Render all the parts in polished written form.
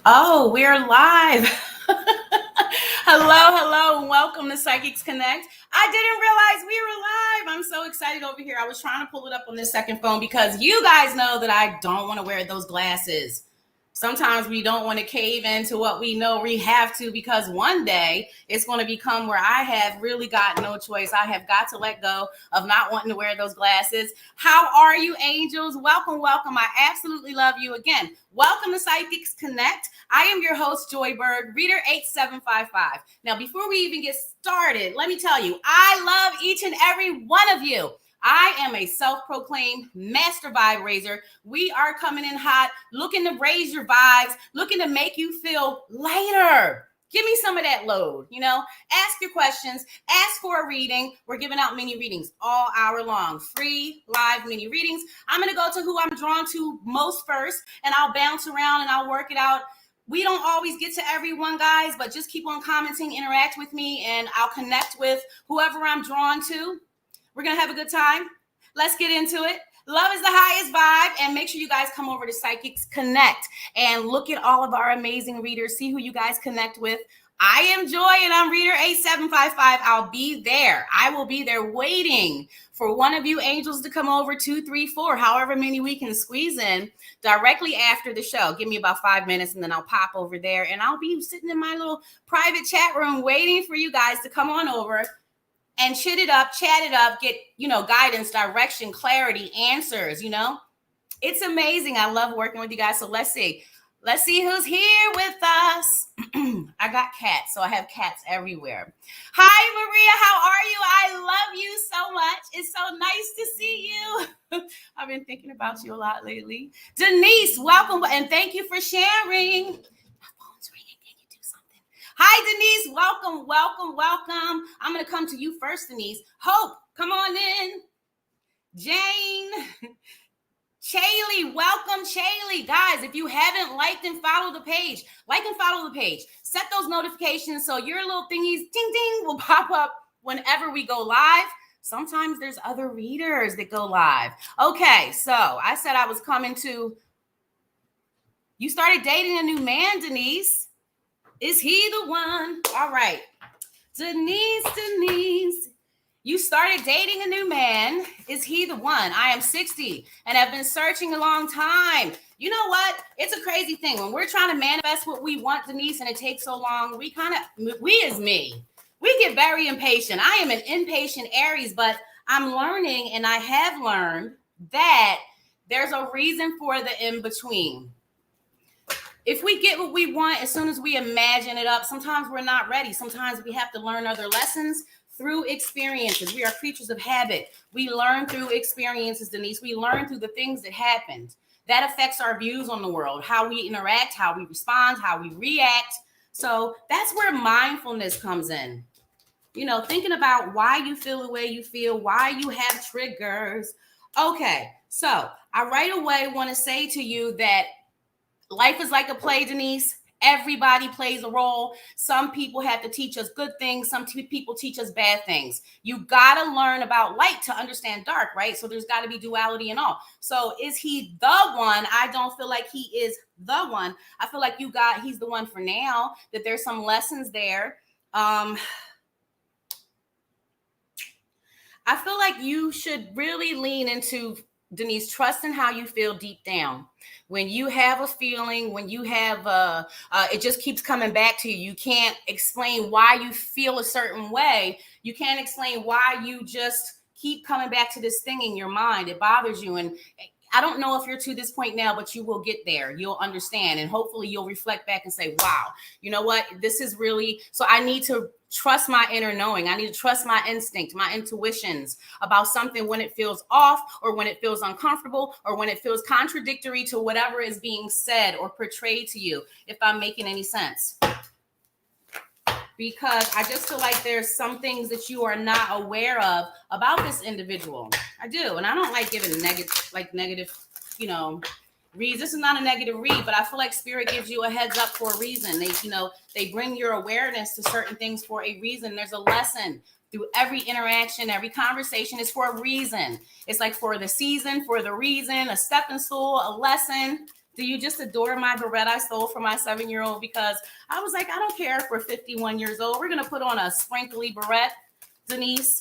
Oh, we're live. Hello, and welcome to Psychics Connect. I didn't realize we were live. I'm so excited over here. I was trying to pull it up on this second phone because you guys know that I don't want to wear those glasses. Sometimes we don't want to cave into what we know we have to, because one day it's going to become where I have really got no choice. I have got to let go of not wanting to wear those glasses. How are you, angels? Welcome. I absolutely love you again. Welcome to Psychics Connect. I am your host, Joy Bird, reader 8755. Now, before we even get started, let me tell you, I love each and every one of you. I am a self-proclaimed master vibe raiser. We are coming in hot, looking to raise your vibes, looking to make you feel lighter. Give me some of that load, ask your questions, ask for a reading. We're giving out mini readings all hour long, free live mini readings. I'm going to go to who I'm drawn to most first, and I'll bounce around and I'll work it out. We don't always get to everyone, guys, but just keep on commenting, interact with me, and I'll connect with whoever I'm drawn to. We're going to have a good time. Let's get into it. Love is the highest vibe. And make sure you guys come over to Psychics Connect and look at all of our amazing readers. See who you guys connect with. I am Joy, and I'm reader 8755. I'll be there. I will be there waiting for one of you angels to come over, 2, 3, 4, however many we can squeeze in directly after the show. Give me about 5 minutes, and then I'll pop over there, and I'll be sitting in my little private chat room waiting for you guys to come on over and chat it up, get, guidance, direction, clarity, answers, It's amazing. I love working with you guys. So let's see who's here with us. I got cats, so I have cats everywhere. Hi, Maria. How are you? I love you so much. It's so nice to see you. I've been thinking about you a lot lately. Denise, welcome, and thank you for sharing. Hi, Denise. Welcome. I'm going to come to you first, Denise. Hope, come on in. Jane. Shaylee, welcome, Shaylee. Guys, if you haven't liked and followed the page, like and follow the page. Set those notifications so your little thingies, ding, ding, will pop up whenever we go live. Sometimes there's other readers that go live. Okay, so I said I was coming to... You started dating a new man, Denise. Is he the one? All right. Denise. You started dating a new man. Is he the one? I am 60 and have been searching a long time. You know what? It's a crazy thing. When we're trying to manifest what we want, Denise, and it takes so long, we get very impatient. I am an impatient Aries, but I'm learning, and I have learned that there's a reason for the in-between. If we get what we want as soon as we imagine it up, sometimes we're not ready. Sometimes we have to learn other lessons through experiences. We are creatures of habit. We learn through experiences, Denise. We learn through the things that happened. That affects our views on the world, how we interact, how we respond, how we react. So that's where mindfulness comes in. Thinking about why you feel the way you feel, why you have triggers. Okay, so I right away want to say to you that life is like a play, Denise. Everybody plays a role. Some people have to teach us good things. Some people teach us bad things. You got to learn about light to understand dark, right? So there's got to be duality and all. So is he the one? I don't feel like he is the one. I feel like he's the one for now, that there's some lessons there. I feel like you should really lean into, Denise, trusting how you feel deep down. When you have a feeling, when you have it just keeps coming back to you. You can't explain why you feel a certain way. You can't explain why you just keep coming back to this thing in your mind. It bothers you. And I don't know if you're to this point now, but you will get there. You'll understand. And hopefully you'll reflect back and say, wow, you know what? This is really... So I need to trust my inner knowing. I need to trust my instinct, my intuitions about something when it feels off, or when it feels uncomfortable, or when it feels contradictory to whatever is being said or portrayed to you, if I'm making any sense. Because I just feel like there's some things that you are not aware of about this individual. I do. And I don't like giving negative, reads. This is not a negative read, but I feel like spirit gives you a heads up for a reason. They bring your awareness to certain things for a reason. There's a lesson through every interaction, every conversation is for a reason. It's like for the season, for the reason, a stepping stool, a lesson. Do you just adore my beret I stole from my 7-year-old? Because I was like, I don't care if we're 51 years old. We're going to put on a sprinkly beret. Denise,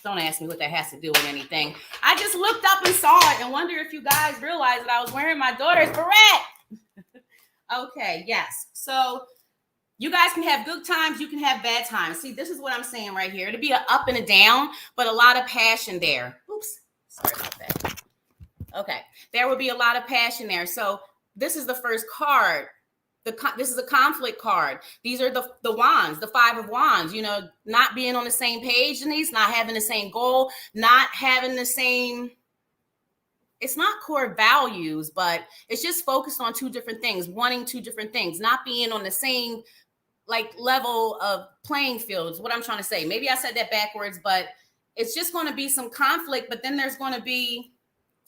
don't ask me what that has to do with anything. I just looked up and saw it and wonder if you guys realized that I was wearing my daughter's beret. Okay, yes. So you guys can have good times. You can have bad times. See, this is what I'm saying right here. It'll be an up and a down, but a lot of passion there. Oops. Sorry about that. Okay. There will be a lot of passion there. So this is the first card. This is a conflict card. These are the wands, the 5 of wands, not being on the same page, Denise, not having the same goal, not having the same, it's not core values, but it's just focused on 2 different things, wanting 2 different things, not being on the same level of playing fields. What I'm trying to say, maybe I said that backwards, but it's just going to be some conflict, but then there's going to be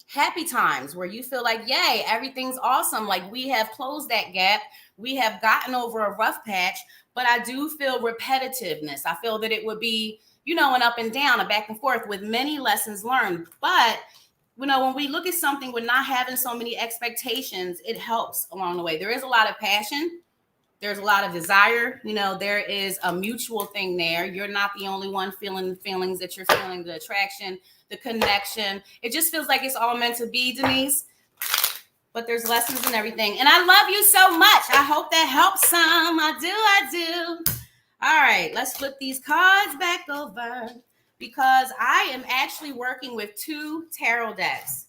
happy times where you feel like, yay, everything's awesome. Like we have closed that gap. We have gotten over a rough patch, but I do feel repetitiveness. I feel that it would be, an up and down, a back and forth with many lessons learned. But, when we look at something with not having so many expectations, it helps along the way. There is a lot of passion. There's a lot of desire. There is a mutual thing there. You're not the only one feeling the feelings that you're feeling, the attraction, the connection. It just feels like it's all meant to be, Denise. But there's lessons and everything. And I love you so much. I hope that helps some. I do. All right, let's flip these cards back over because I am actually working with 2 tarot decks.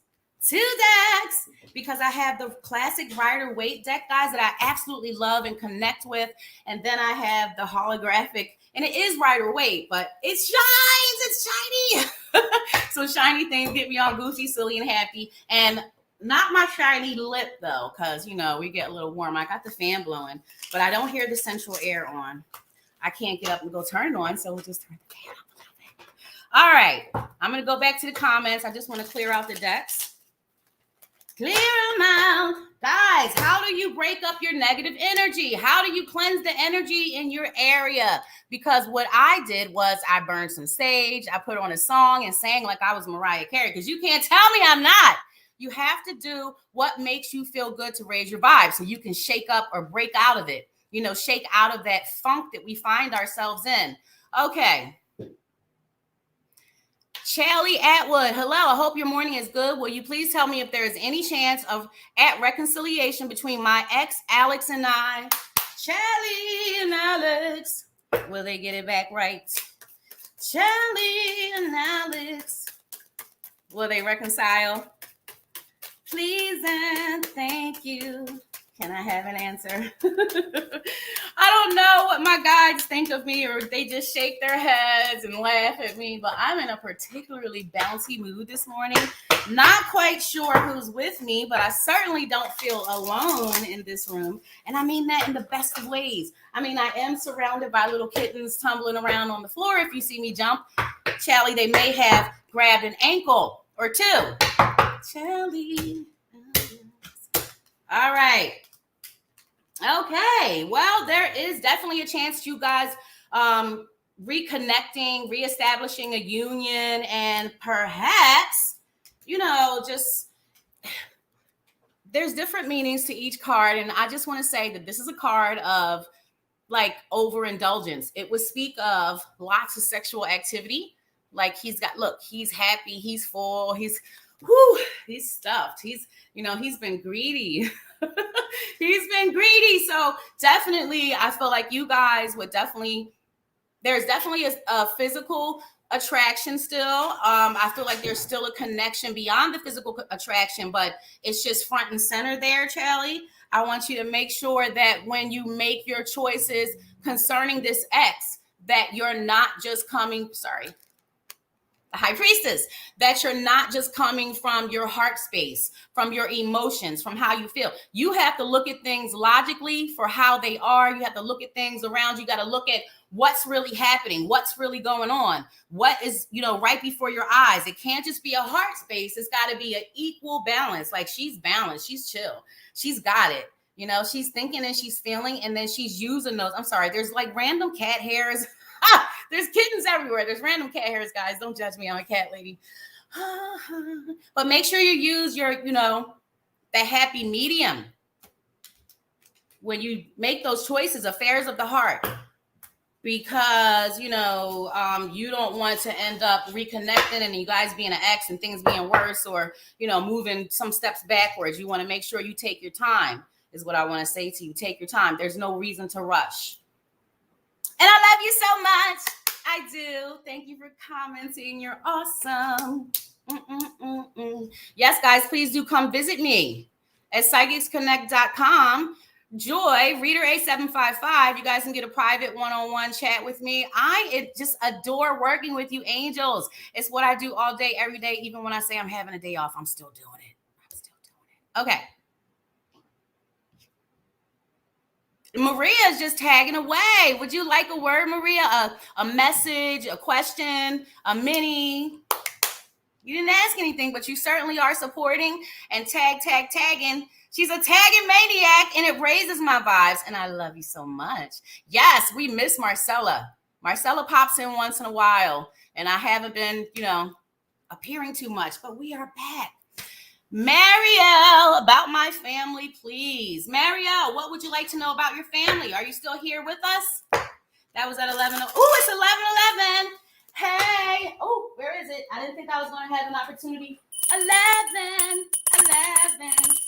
2 decks, because I have the classic Rider-Waite deck, guys, that I absolutely love and connect with. And then I have the holographic, and it is Rider-Waite, but it shines. It's shiny. So shiny things get me all goofy, silly, and happy. And not my shiny lip, though, because, we get a little warm. I got the fan blowing, but I don't hear the central air on. I can't get up and go turn it on, so we'll just turn the fan up a little bit. All right. I'm going to go back to the comments. I just want to clear out the decks. Clear them out. Guys, how do you break up your negative energy? How do you cleanse the energy in your area? Because what I did was I burned some sage. I put on a song and sang like I was Mariah Carey, because you can't tell me I'm not. You have to do what makes you feel good to raise your vibe so you can shake up or break out of it. Shake out of that funk that we find ourselves in. Okay. Charlie Atwood, hello. I hope your morning is good. Will you please tell me if there is any chance at reconciliation between my ex, Alex, and I? Charlie and Alex, will they get it back right? Charlie and Alex, will they reconcile? Please and thank you. Can I have an answer? I don't know what my guides think of me, or they just shake their heads and laugh at me, but I'm in a particularly bouncy mood this morning. Not quite sure who's with me, but I certainly don't feel alone in this room. And I mean that in the best of ways. I am surrounded by little kittens tumbling around on the floor. If you see me jump, Charlie, they may have grabbed an ankle or 2. Charlie. All right. Okay. Well, there is definitely a chance you guys reconnecting, reestablishing a union, and perhaps, just there's different meanings to each card. And I just want to say that this is a card of overindulgence. It would speak of lots of sexual activity. He's happy, he's full, he's stuffed. He's been greedy. He's been greedy. So definitely, I feel like you guys would there's definitely a physical attraction still. I feel like there's still a connection beyond the physical attraction, but it's just front and center there, Charlie. I want you to make sure that when you make your choices concerning this ex, that you're not just coming, High Priestess, that you're not just coming from your heart space, from your emotions, from how you feel. You have to look at things logically for how they are. You have to look at things around. You got to look at what's really happening, what's really going on, what is, right before your eyes. It can't just be a heart space. It's got to be an equal balance. She's balanced. She's chill. She's got it. She's thinking and she's feeling, and then she's using those. I'm sorry. There's random cat hairs. There's kittens everywhere. There's random cat hairs, guys. Don't judge me. I'm a cat lady. But make sure you use your, the happy medium. When you make those choices, affairs of the heart, because you don't want to end up reconnected and you guys being an ex and things being worse, or moving some steps backwards. You want to make sure you take your time, is what I want to say to you. Take your time. There's no reason to rush. And I love you so much. I do. Thank you for commenting. You're awesome. Yes, guys, please do come visit me at psychicsconnect.com. Joy, Reader A755. You guys can get a private one-on-one chat with me. I just adore working with you, angels. It's what I do all day, every day. Even when I say I'm having a day off, I'm still doing it. Okay. Maria is just tagging away. Would you like a word, Maria? A message, a question, a mini? You didn't ask anything, but you certainly are supporting and tagging. She's a tagging maniac, and it raises my vibes, and I love you so much. Yes, we miss Marcella. Marcella pops in once in a while, and I haven't been, appearing too much, but we are back. Marielle, about my family, please. Marielle, what would you like to know about your family? Are you still here with us? That was at 11. Oh, it's 11:11. Hey. Oh, where is it? I didn't think I was going to have an opportunity. 11.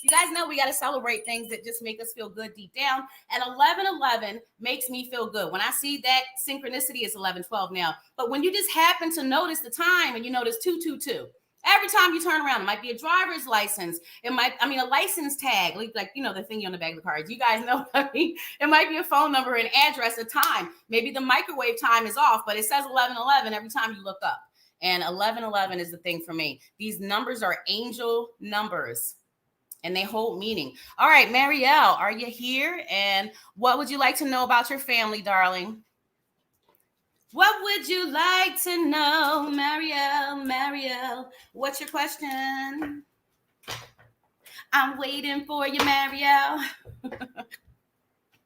You guys know we got to celebrate things that just make us feel good deep down. And 11:11 makes me feel good. When I see that synchronicity, it's 11:12 now. But when you just happen to notice the time and you notice 222, every time you turn around, it might be a driver's license. It might, a license tag, like the thing on the back of the cars. You guys know what I mean? It might be a phone number, an address, a time. Maybe the microwave time is off, but it says 11:11 every time you look up. And 11:11 is the thing for me. These numbers are angel numbers, and they hold meaning. All right, Marielle, are you here? And what would you like to know about your family, darling? What would you like to know, Marielle? What's your question? I'm waiting for you, Marielle.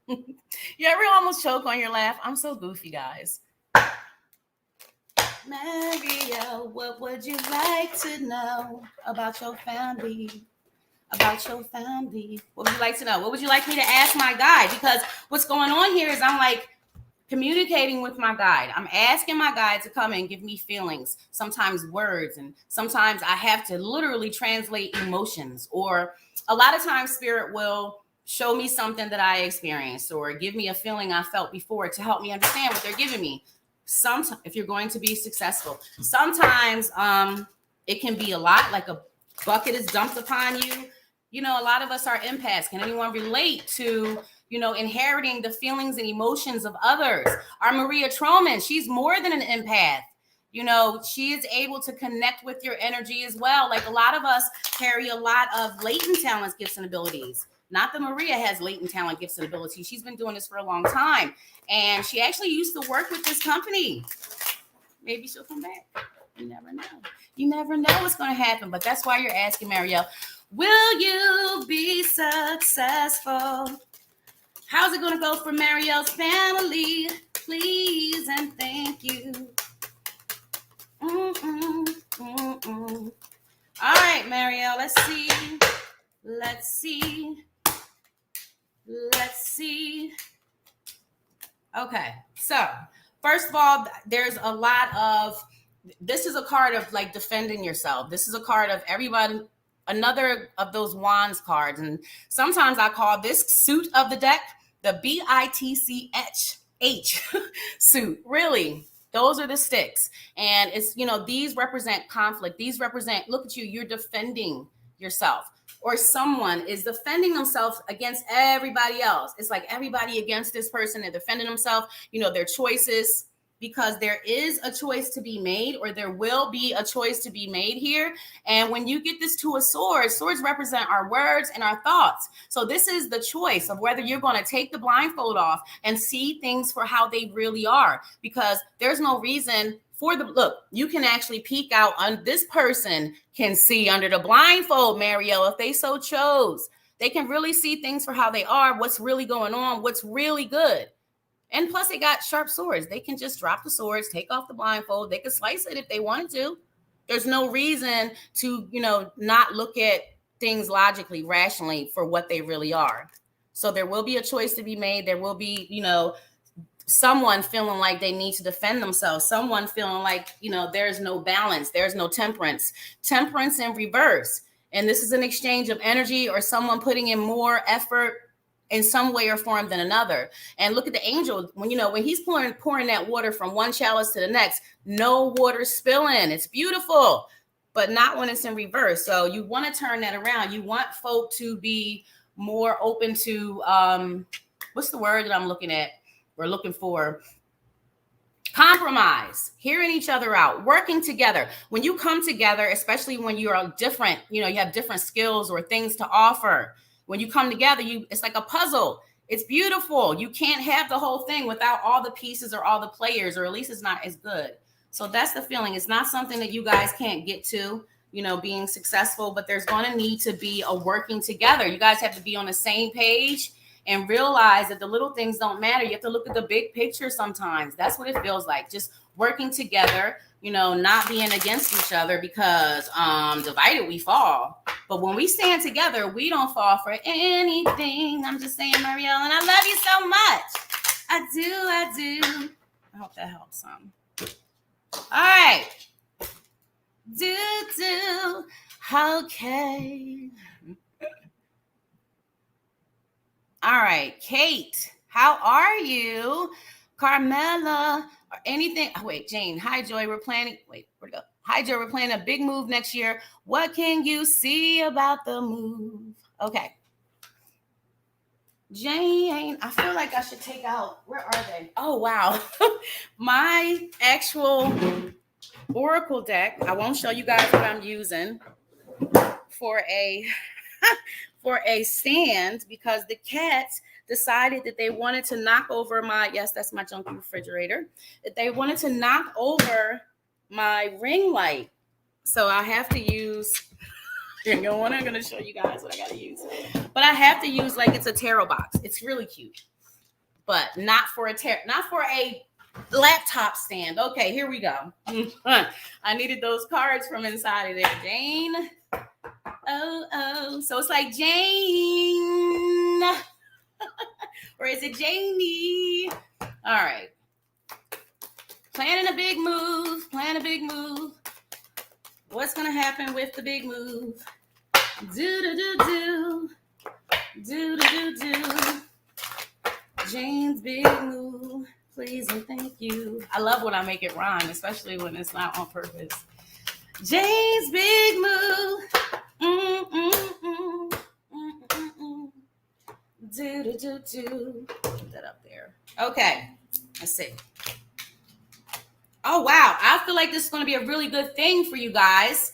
You ever almost choke on your laugh? I'm so goofy, guys. Marielle, what would you like to know about your family? What would you like to know? What would you like me to ask my guide? Because what's going on here is I'm like communicating with my guide. I'm asking my guide to come and give me feelings, sometimes words, and sometimes I have to literally translate emotions. Or a lot of times Spirit will show me something that I experienced or give me a feeling I felt before to help me understand what they're giving me. Sometimes, if you're going to be successful, sometimes it can be a lot, like a bucket is dumped upon you. A lot of us are empaths. Can anyone relate to, inheriting the feelings and emotions of others? Our Maria Troman, she's more than an empath. She is able to connect with your energy as well. Like a lot of us carry a lot of latent talents, gifts, and abilities. Not that Maria has latent talent, gifts, and abilities. She's been doing this for a long time. And she actually used to work with this company. Maybe she'll come back. You never know. You never know what's going to happen. But that's why you're asking, Marielle, will you be successful? How's it going to go for Marielle's family? Please and thank you. All right, Marielle, let's see. Okay, so first of all, there's a lot of, this is a card of like defending yourself. This is a card of everybody, another of those wands cards. And sometimes I call this suit of the deck the BITCH suit. Really, those are the sticks. And it's, these represent conflict. These represent, look at you, you're defending yourself. Or someone is defending themselves against everybody else. It's like everybody against this person. They're defending themselves, their choices, because there is a choice to be made, or there will be a choice to be made here. And when you get this Two of Swords, swords represent our words and our thoughts. So this is the choice of whether you're going to take the blindfold off and see things for how they really are, because there's no reason look, you can actually peek out on this person can see under the blindfold, Marielle, if they so chose. They can really see things for how they are, what's really going on, what's really good. And plus they got sharp swords. They can just drop the swords, take off the blindfold. They could slice it if they wanted to. There's no reason to, not look at things logically, rationally for what they really are. So there will be a choice to be made. There will be, someone feeling like they need to defend themselves, someone feeling like, there's no balance, there's no temperance in reverse. And this is an exchange of energy or someone putting in more effort in some way or form than another. And look at the angel, when he's pouring that water from one chalice to the next, no water spilling. It's beautiful, but not when it's in reverse. So you want to turn that around. You want folk to be more open to, what's the word that I'm looking at? We're looking for compromise, hearing each other out, working together. When you come together, especially when you are different, you have different skills or things to offer. When you come together, it's like a puzzle. It's beautiful. You can't have the whole thing without all the pieces or all the players, or at least it's not as good. So that's the feeling. It's not something that you guys can't get to, being successful, but there's going to need to be a working together. You guys have to be on the same page and realize that the little things don't matter. You have to look at the big picture sometimes. That's what it feels like. Just working together, not being against each other, because divided we fall. But when we stand together, we don't fall for anything. I'm just saying, Marielle, and I love you so much. I do. I hope that helps some. All right. Okay. All right, Kate, how are you? Carmela, or anything? Oh, wait, Jane. Hi, Joy. We're planning. Wait, where'd it go? Hi, Joy. We're planning a big move next year. What can you see about the move? Okay. Jane, I feel like I should take out. Where are they? Oh, wow. My actual Oracle deck. I won't show you guys what I'm using for a stand, because the cats decided that they wanted to knock over that's my junky refrigerator, that they wanted to knock over my ring light. So I have to use, I'm going to show you guys what I got to use. But I have to use, it's a tarot box. It's really cute, but not for a laptop stand. Okay, here we go. I needed those cards from inside of there, Jane. Oh, so it's like Jane. Or is it Janie? All right. Planning a big move. What's going to happen with the big move? Do. Jane's big move. Please and thank you. I love when I make it rhyme, especially when it's not on purpose. Jane's big move. Do. Put that up there. Okay. Let's see. Oh, wow. I feel like this is going to be a really good thing for you guys.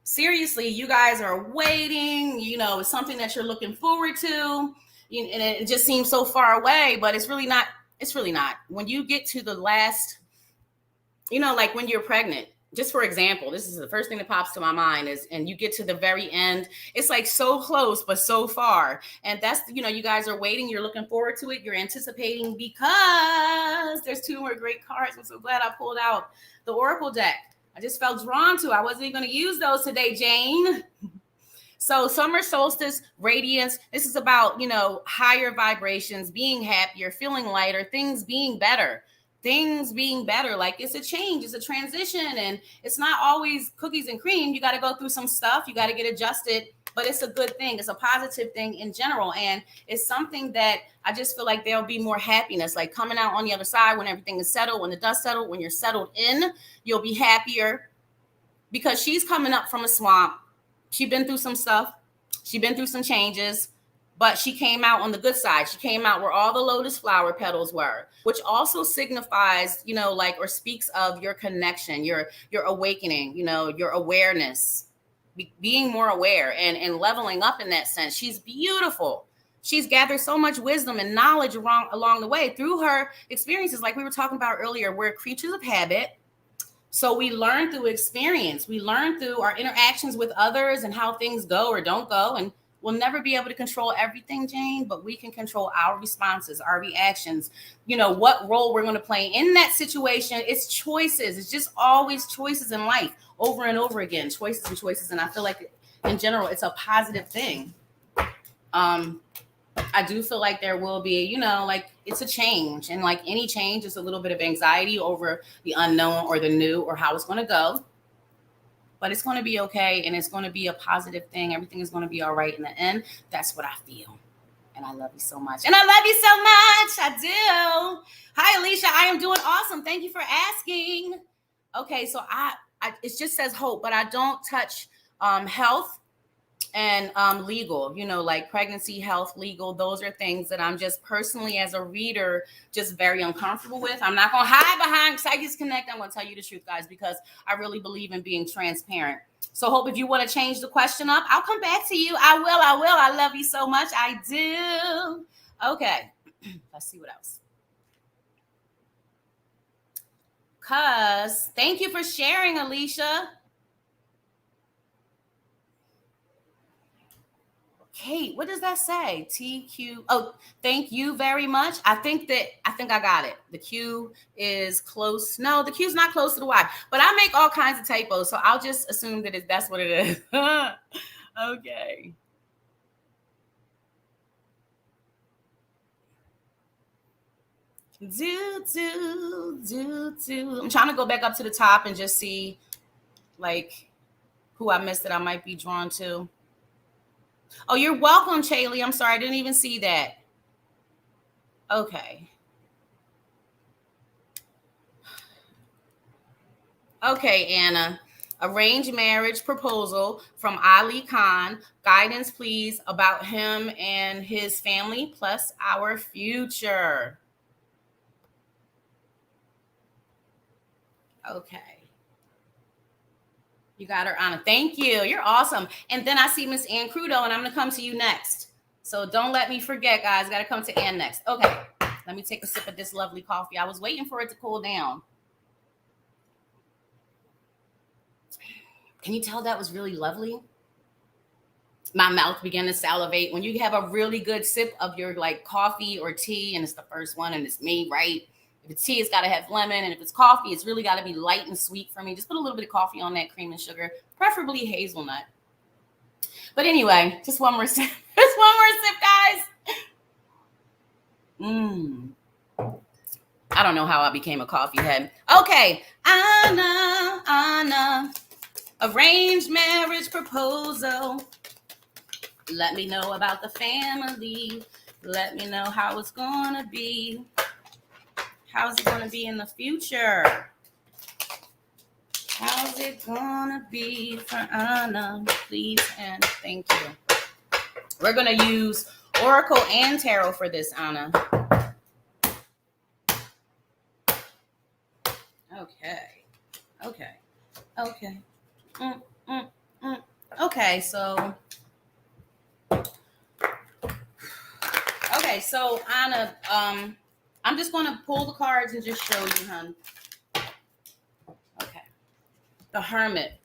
Seriously, you guys are waiting. It's something that you're looking forward to. And it just seems so far away, but it's really not. It's really not. When you get to the last, like when you're pregnant, just for example, this is the first thing that pops to my mind and you get to the very end, it's like so close, but so far. And that's, you guys are waiting. You're looking forward to it. You're anticipating, because there's two more great cards. I'm so glad I pulled out the Oracle deck. I just felt drawn to. I wasn't even going to use those today, Jane. So summer solstice, radiance, this is about, higher vibrations, being happier, feeling lighter, things being better. Like it's a change, it's a transition, and it's not always cookies and cream. You got to go through some stuff. You got to get adjusted, but it's a good thing. It's a positive thing in general. And it's something that I just feel like there'll be more happiness, like coming out on the other side when everything is settled, when the dust settled, when you're settled in, you'll be happier, because she's coming up from a swamp. She's been through some stuff. She's been through some changes. But she came out on the good side. She came out where all the lotus flower petals were, which also signifies, or speaks of your connection, your awakening, your awareness, being more aware and leveling up in that sense. She's beautiful. She's gathered so much wisdom and knowledge along the way through her experiences. Like we were talking about earlier, we're creatures of habit. So we learn through experience. We learn through our interactions with others and how things go or don't go. And we'll never be able to control everything, Jane, but we can control our responses, our reactions, what role we're going to play in that situation. It's choices. It's just always choices in life, over and over again, choices and choices. And I feel like in general, it's a positive thing. I do feel like there will be, like it's a change, and like any change is a little bit of anxiety over the unknown or the new or how it's going to go. But it's going to be okay, and it's going to be a positive thing. Everything is going to be all right in the end. That's what I feel. And I love you so much. And I love you so much. I do. Hi, Alicia. I am doing awesome. Thank you for asking. Okay, so it just says hope, but I don't touch health and legal, like pregnancy, health, legal. Those are things that I'm just personally, as a reader, just very uncomfortable with. I'm not going to hide behind Psychics Connect. I'm going to tell you the truth, guys, because I really believe in being transparent. So Hope, if you want to change the question up, I'll come back to you. I will. I love you so much. I do. Okay. Let's see what else. Thank you for sharing, Alicia. Kate, what does that say? TQ. Oh, thank you very much. I think I got it. The Q is close. No, the Q is not close to the Y. But I make all kinds of typos, so I'll just assume that that's what it is. Okay. I'm trying to go back up to the top and just see, like, who I missed that I might be drawn to. Oh, you're welcome, Chaley. I'm sorry, I didn't even see that. Okay. Okay, Anna. Arranged marriage proposal from Ali Khan. Guidance, please, about him and his family, plus our future. Okay. You got her, Anna. Thank you. You're awesome. And then I see Miss Ann Crudo, and I'm going to come to you next. So don't let me forget, guys. Got to come to Ann next. Okay. Let me take a sip of this lovely coffee. I was waiting for it to cool down. Can you tell that was really lovely? My mouth began to salivate. When you have a really good sip of your like coffee or tea, and it's the first one, and it's me, right? If it's tea, it's got to have lemon. And if it's coffee, it's really got to be light and sweet for me. Just put a little bit of coffee on that, cream and sugar, preferably hazelnut. But anyway, just one more sip. Just one more sip, guys. I don't know how I became a coffee head. Okay. Anna. Arranged marriage proposal. Let me know about the family. Let me know how it's going to be. How's it going to be in the future? How's it going to be for Anna? Please and thank you. We're going to use Oracle and Tarot for this, Anna. Okay. Okay, so Anna, I'm just going to pull the cards and just show you, hon. Okay. The Hermit.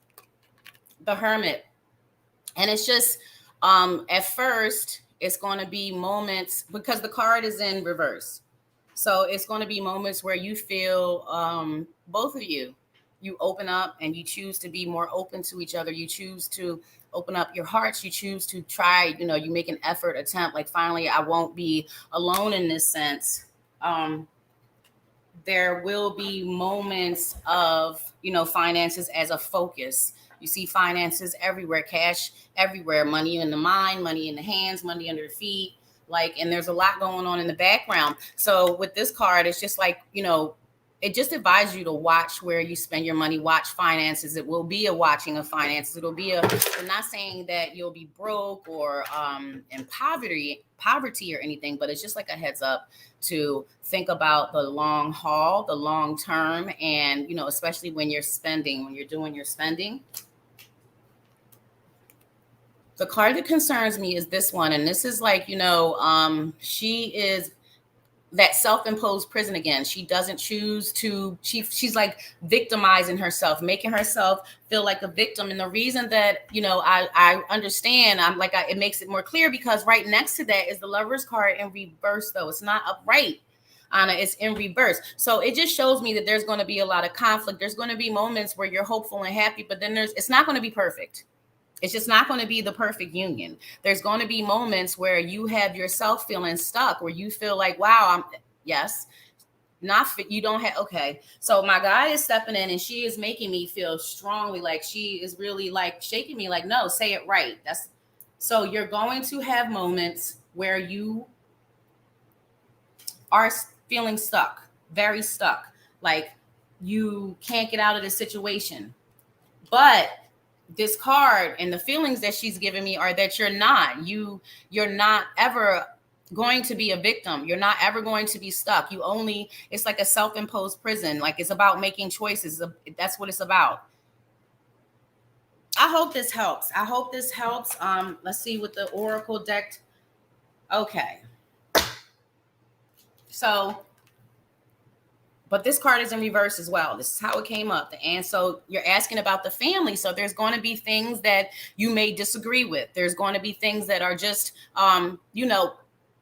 And it's just, at first, it's going to be moments, because the card is in reverse. So it's going to be moments where you feel, both of you open up and you choose to be more open to each other. You choose to open up your hearts. You choose to try, you make an effort, attempt, like, finally, I won't be alone in this sense. There will be moments of, finances as a focus. You see finances everywhere, cash everywhere, money in the mind, money in the hands, money under the feet, and there's a lot going on in the background. So with this card, it's just like, it just advises you to watch where you spend your money, watch finances. It will be a watching of finances. It'll be I'm not saying that you'll be broke or in poverty or anything, but it's just like a heads up to think about the long haul, the long term, and, especially when you're doing your spending. The card that concerns me is this one. And this is like, she is that self-imposed prison again. She doesn't choose to, she's like victimizing herself, making herself feel like a victim. And the reason that, I understand, it makes it more clear, because right next to that is the Lover's card in reverse, though. It's not upright, Anna, it's in reverse. So it just shows me that there's going to be a lot of conflict. There's going to be moments where you're hopeful and happy, but then it's not going to be perfect. It's just not going to be the perfect union. There's going to be moments where you have yourself feeling stuck, where you feel like, wow, yes, not fit. You don't have, okay. So my guy is stepping in and she is making me feel strongly, like she is really like shaking me, like, no, say it right. So you're going to have moments where you are feeling stuck, very stuck, like you can't get out of the situation. But this card and the feelings that she's giving me are that you're not ever going to be a victim. You're not ever going to be stuck. It's like a self-imposed prison. Like, it's about making choices. That's what it's about. I hope this helps. Let's see what the Oracle deck. Okay. So, but this card is in reverse as well. This is how it came up. And so you're asking about the family. So there's going to be things that you may disagree with. There's going to be things that are just,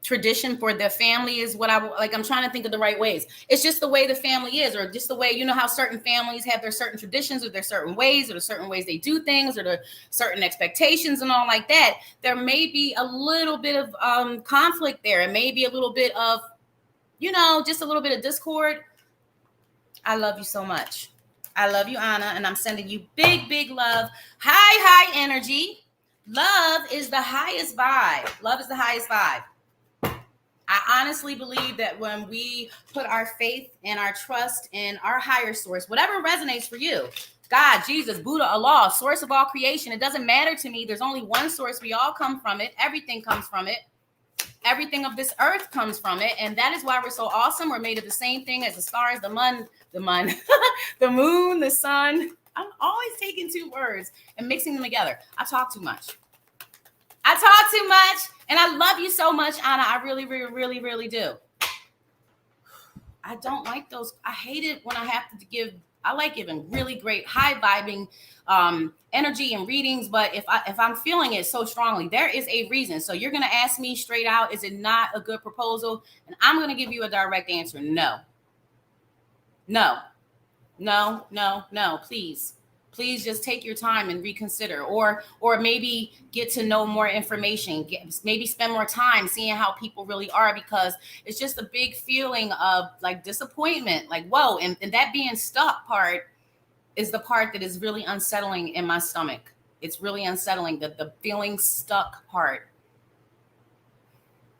tradition for the family is what I'm trying to think of the right ways. It's just the way the family is, or just the way, how certain families have their certain traditions, or their certain ways, or the certain ways they do things, or the certain expectations and all like that. There may be a little bit of conflict there. It may be a little bit of, just a little bit of discord. I love you so much. I love you, Anna, and I'm sending you big, big love. High energy. Love is the highest vibe. Love is the highest vibe. I honestly believe that when we put our faith and our trust in our higher source, whatever resonates for you, God, Jesus, Buddha, Allah, source of all creation, it doesn't matter to me. There's only one source. We all come from it. Everything comes from it. Everything of this earth comes from it. And that is why we're so awesome. We're made of the same thing as the stars, the moon, the moon, the sun. I'm always taking two words and mixing them together. I talk too much. And I love you so much, Anna. I really, really, really, really do. I don't like those. I hate it when I have to give. I like giving really great, high vibing energy and readings. But if I'm feeling it so strongly, there is a reason. So you're going to ask me straight out, is it not a good proposal? And I'm going to give you a direct answer. No. Please just take your time and reconsider, or maybe get to know more information, maybe spend more time seeing how people really are, because it's just a big feeling of like disappointment, like, whoa. And that being stuck part is the part that is really unsettling in my stomach. It's really unsettling, the feeling stuck part.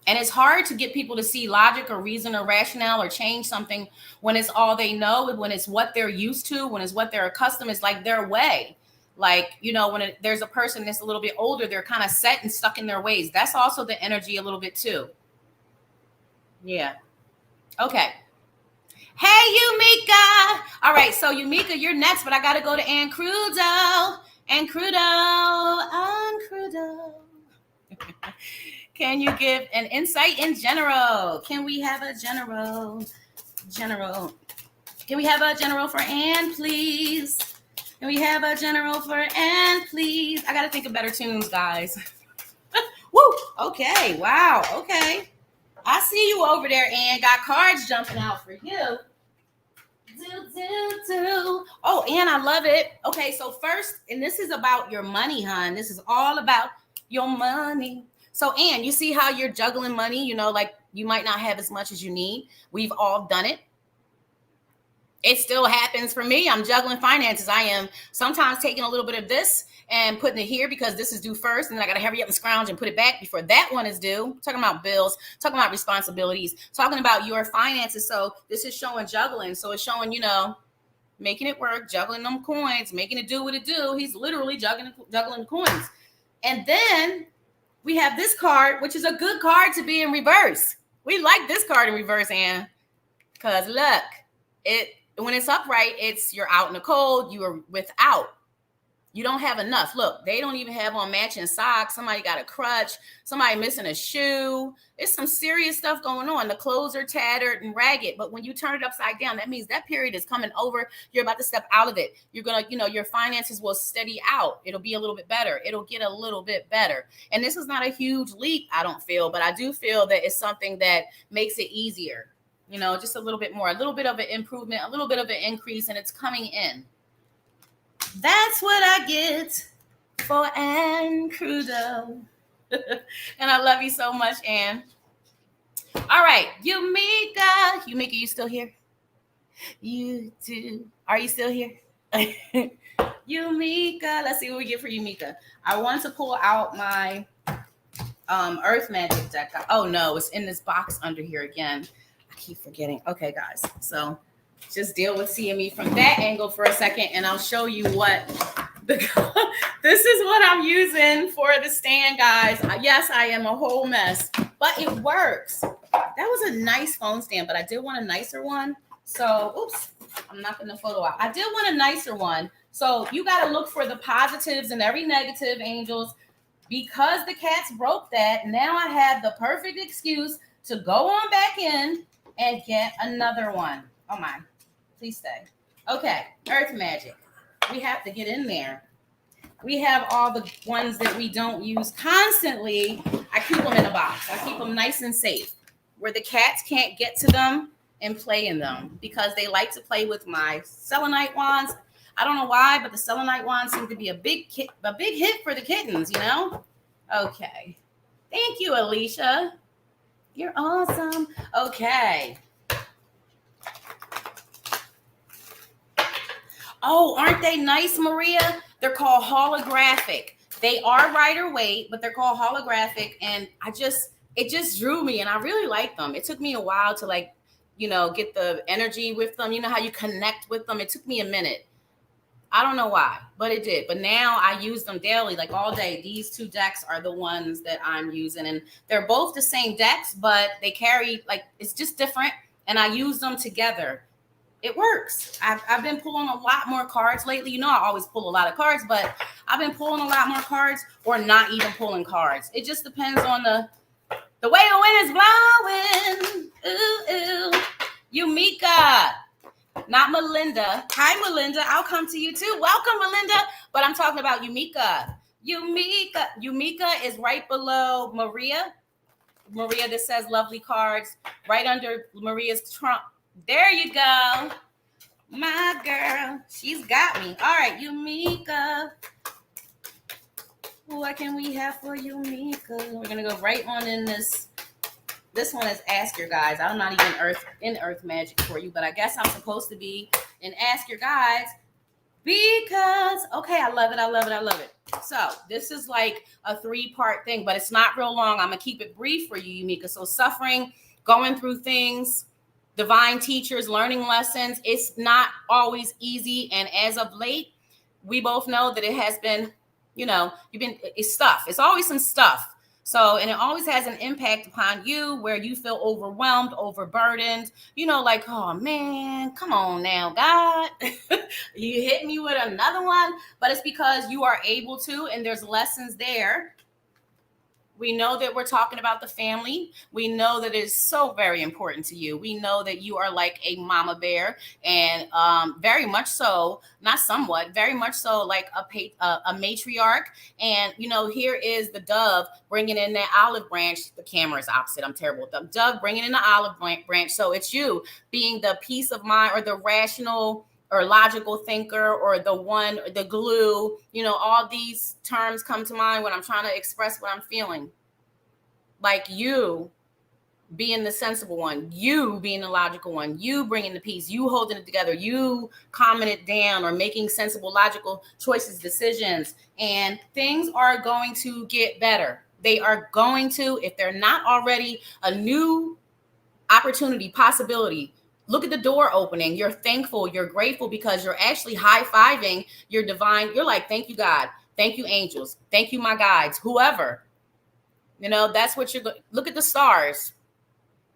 And it's hard to get people to see logic or reason or rationale or change something when it's all they know, when it's what they're used to, when it's what they're accustomed. It's like their way. Like, when there's a person that's a little bit older, they're kind of set and stuck in their ways. That's also the energy a little bit too. Yeah. Okay. Hey, Yumika. All right. So Yumika, you're next, but I got to go to Ann Crudo. Can you give an insight in general? Can we have a general? Can we have a general for Ann, please? Can we have a general for Ann, please? I got to think of better tunes, guys. Woo! Okay. Wow. Okay. I see you over there, Ann. Got cards jumping out for you. Oh, Ann, I love it. Okay, so first, and this is about your money, hon. This is all about your money. So, Ann, you see how you're juggling money? Like you might not have as much as you need. We've all done it. It still happens for me. I'm juggling finances. I am sometimes taking a little bit of this and putting it here because this is due first. And then I got to hurry up and scrounge and put it back before that one is due. Talking about bills, talking about responsibilities, talking about your finances. So this is showing juggling. So it's showing, making it work, juggling them coins, making it do what it do. He's literally juggling coins. And then we have this card, which is a good card to be in reverse. We like this card in reverse, Ann, because look, when it's upright, it's you're out in the cold, you are without. You don't have enough. Look, they don't even have on matching socks. Somebody got a crutch. Somebody missing a shoe. It's some serious stuff going on. The clothes are tattered and ragged. But when you turn it upside down, that means that period is coming over. You're about to step out of it. You're going to, your finances will steady out. It'll be a little bit better. It'll get a little bit better. And this is not a huge leap, I don't feel. But I do feel that it's something that makes it easier. Just a little bit more, a little bit of an improvement, a little bit of an increase, and it's coming in. That's what I get. for Ann Crudo. And I love you so much, Ann. All right, Yumika. Yumika, you still here? You do. Are you still here? Yumika. Let's see what we get for Yumika. I want to pull out my Earth Magic deck. Oh no, it's in this box under here again. I keep forgetting. Okay, guys. So just deal with seeing me from that angle for a second, and I'll show you what this is what I'm using for the stand, guys. Yes, I am a whole mess, but it works. That was a nice phone stand, but I did want a nicer one. So, oops, I'm not going to photo out. I did want a nicer one. So you got to look for the positives and every negative, angels. Because the cats broke that, now I have the perfect excuse to go on back in and get another one. Oh my, please stay. Okay, Earth Magic. We have to get in there. We have all the ones that we don't use constantly. I keep them in a box. I keep them nice and safe where the cats can't get to them and play in them because they like to play with my selenite wands. I don't know why, but the selenite wands seem to be a big hit for the kittens, you know? Okay. Thank you, Alicia. You're awesome. Okay. Oh, aren't they nice, Maria? They're called holographic. They are Rider weight, but they're called holographic. And it just drew me, and I really like them. It took me a while to get the energy with them. You know how you connect with them? It took me a minute. I don't know why, but it did. But now I use them daily, like all day. These two decks are the ones that I'm using. And they're both the same decks, but they carry, it's just different. And I use them together. It works. I've been pulling a lot more cards lately. You know, I always pull a lot of cards, but I've been pulling a lot more cards or not even pulling cards. It just depends on the way the wind is blowing. Ooh, ooh. Yumika. Not Melinda. Hi, Melinda. I'll come to you too. Welcome, Melinda. But I'm talking about Yumika. Yumika is right below Maria. Maria that says lovely cards. Right under Maria's trump. There you go. My girl. She's got me. All right, Yumika. What can we have for Yumika? We're going to go right on in this. This one is Ask Your Guides. I'm not even in Earth Magic for you, but I guess I'm supposed to be in Ask Your Guides because, okay, I love it. So this is like a 3-part thing, but it's not real long. I'm going to keep it brief for you, Yumika. So suffering, going through things, divine teachers, learning lessons. It's not always easy. And as of late, we both know that it has been, it's stuff. It's always some stuff. So, and it always has an impact upon you where you feel overwhelmed, overburdened, like, oh man, come on now, God, you hit me with another one. But it's because you are able to, and there's lessons there. We know that we're talking about the family. We know that it's so very important to you. We know that you are like a mama bear, and very much so, not somewhat, very much so like a matriarch. And, here is the dove bringing in that olive branch. The camera is opposite. I'm terrible. The dove bringing in the olive branch. So it's you being the peace of mind or the rational or logical thinker or the glue, all these terms come to mind when I'm trying to express what I'm feeling. Like you being the sensible one, you being the logical one, you bringing the peace, you holding it together, you calming it down or making sensible, logical choices, decisions, and things are going to get better. They are going to, if they're not already, a new opportunity, possibility. Look at the door opening. You're thankful. You're grateful because you're actually high-fiving your divine. You're like, thank you, God. Thank you, angels. Thank you, my guides, whoever. That's what look at the stars.